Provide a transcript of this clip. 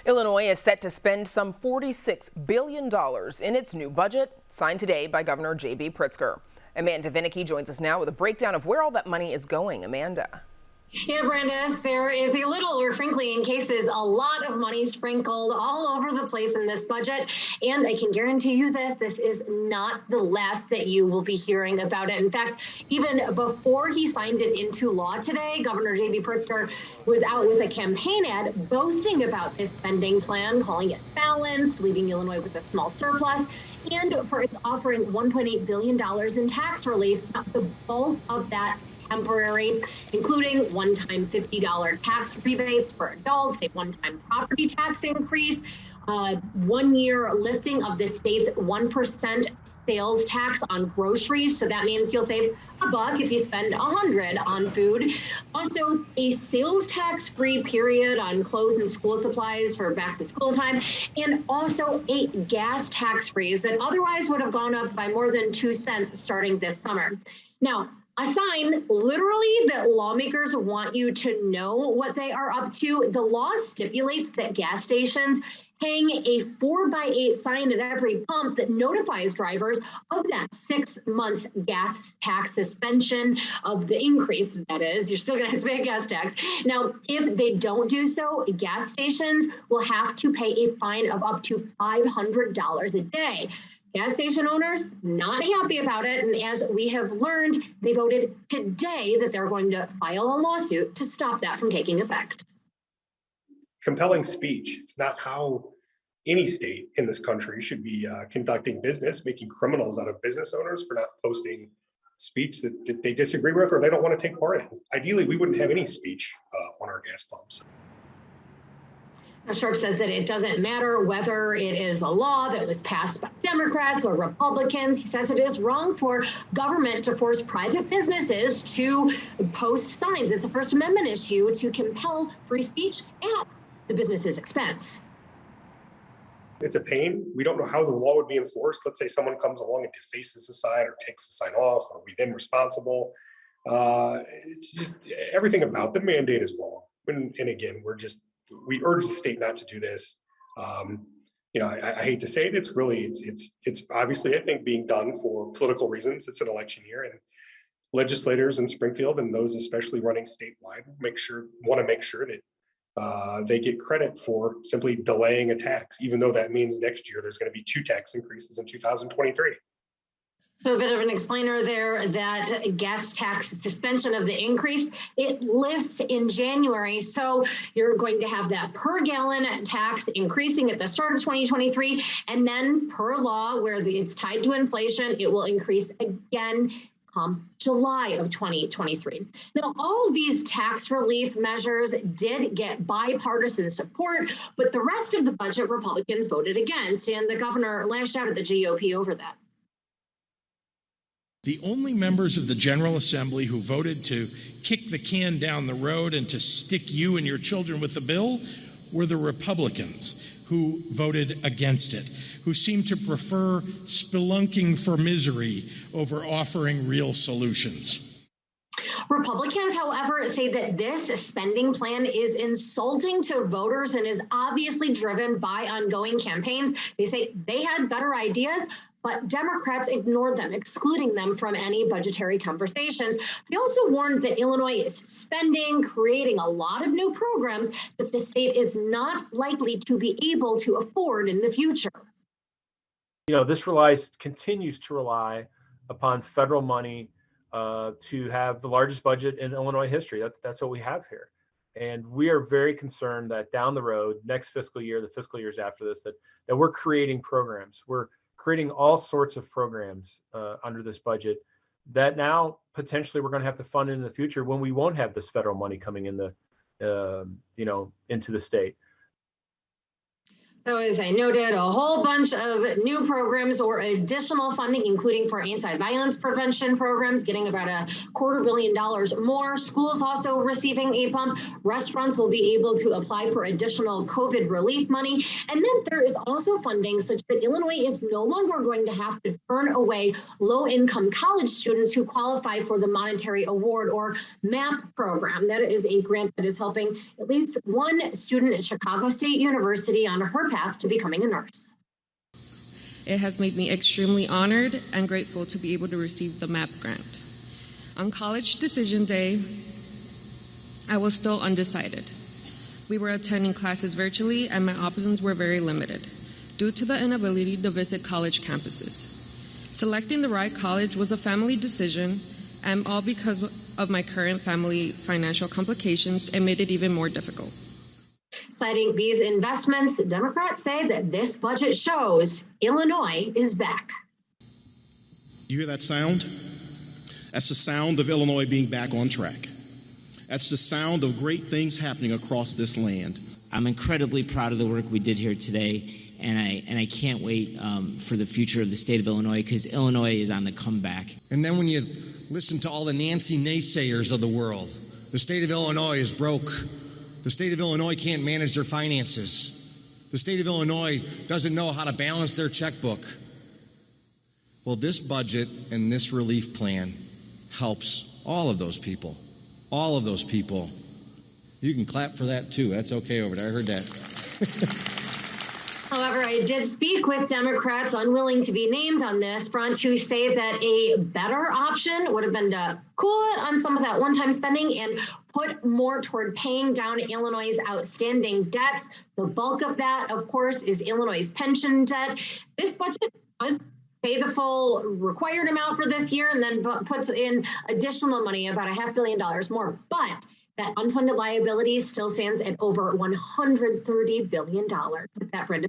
Illinois is set to spend some $46 billion in its new budget, signed today by Governor J.B. Pritzker. Amanda Vinicky joins us now with a breakdown of where all that money is going. Amanda. Yeah, Brandis, there is a little, or frankly, in cases, a lot of money sprinkled all over the place in this budget. And I can guarantee you this is not the last that you will be hearing about it. In fact, even before he signed it into law today, Governor J.B. Pritzker was out with a campaign ad boasting about this spending plan, calling it balanced, leaving Illinois with a small surplus, and for its offering $1.8 billion in tax relief. Now, the bulk of that temporary, including one-time $50 tax rebates for adults, a one-time property tax increase, 1 year lifting of the state's 1% sales tax on groceries. So that means you'll save $1 if you spend $100 on food. Also, a sales tax-free period on clothes and school supplies for back to school time, and also a gas tax freeze that otherwise would have gone up by more than 2 cents starting this summer. Now, a sign literally that lawmakers want you to know what they are up to. The law stipulates that gas stations hang a 4x8 sign at every pump that notifies drivers of that 6 months gas tax suspension, of the increase, that is. You're still going to have to pay a gas tax. Now, if they don't do so, gas stations will have to pay a fine of up to $500 a day. Gas station owners not happy about it, and as we have learned, they voted today that they're going to file a lawsuit to stop that from taking effect. Compelling speech. It's not how any state in this country should be conducting business, making criminals out of business owners for not posting speech that they disagree with or they don't want to take part in. Ideally, we wouldn't have any speech on our gas pumps. Sharp says that it doesn't matter whether it is a law that was passed by Democrats or Republicans. He says it is wrong for government to force private businesses to post signs. It's a First Amendment issue to compel free speech at the business's expense. It's a pain. We don't know how the law would be enforced. Let's say someone comes along and defaces the sign or takes the sign off. Are we then responsible? It's just everything about the mandate is wrong. And again, we urge the state not to do this. I hate to say it. It's obviously, I think, being done for political reasons. It's an election year, and legislators in Springfield and those especially running statewide want to make sure that they get credit for simply delaying a tax, even though that means next year there's going to be 2 tax increases in 2023. So a bit of an explainer there, that gas tax suspension of the increase, it lifts in January. So you're going to have that per gallon tax increasing at the start of 2023. And then per law, where it's tied to inflation, it will increase again come July of 2023. Now, all of these tax relief measures did get bipartisan support, but the rest of the budget Republicans voted against, and the governor lashed out at the GOP over that. The only members of the General Assembly who voted to kick the can down the road and to stick you and your children with the bill were the Republicans, who voted against it, who seemed to prefer spelunking for misery over offering real solutions. Republicans, however, say that this spending plan is insulting to voters and is obviously driven by ongoing campaigns. They say they had better ideas, but Democrats ignored them, excluding them from any budgetary conversations. They also warned that Illinois is spending, creating a lot of new programs that the state is not likely to be able to afford in the future. This continues to rely upon federal money to have the largest budget in Illinois history. That's what we have here. And we are very concerned that down the road, next fiscal year, the fiscal years after this, that we're creating programs. We're creating all sorts of programs under this budget that now potentially we're going to have to fund in the future when we won't have this federal money coming in into the state. So as I noted, a whole bunch of new programs or additional funding, including for anti-violence prevention programs, getting about $250 million more. Schools also receiving a bump. Restaurants will be able to apply for additional COVID relief money. And then there is also funding such that Illinois is no longer going to have to turn away low-income college students who qualify for the Monetary Award or MAP program. That is a grant that is helping at least one student at Chicago State University on her path to becoming a nurse. It has made me extremely honored and grateful to be able to receive the MAP grant. On college decision day, I was still undecided. We were attending classes virtually and my options were very limited due to the inability to visit college campuses. Selecting the right college was a family decision, and all because of my current family financial complications, it made it even more difficult. Citing these investments, Democrats say that this budget shows Illinois is back. You hear that sound? That's the sound of Illinois being back on track. That's the sound of great things happening across this land. I'm incredibly proud of the work we did here today, and I can't wait for the future of the state of Illinois, because Illinois is on the comeback. And then when you listen to all the Nancy naysayers of the world, the state of Illinois is broke. The state of Illinois can't manage their finances. The state of Illinois doesn't know how to balance their checkbook. Well, this budget and this relief plan helps all of those people. All of those people. You can clap for that too. That's okay over there. I heard that. However, I did speak with Democrats unwilling to be named on this front who say that a better option would have been to cool it on some of that one-time spending and put more toward paying down Illinois' outstanding debts. The bulk of that, of course, is Illinois' pension debt. This budget does pay the full required amount for this year and then puts in additional money, about $500 million more. But that unfunded liability still stands at over $130 billion. With that, Brenda.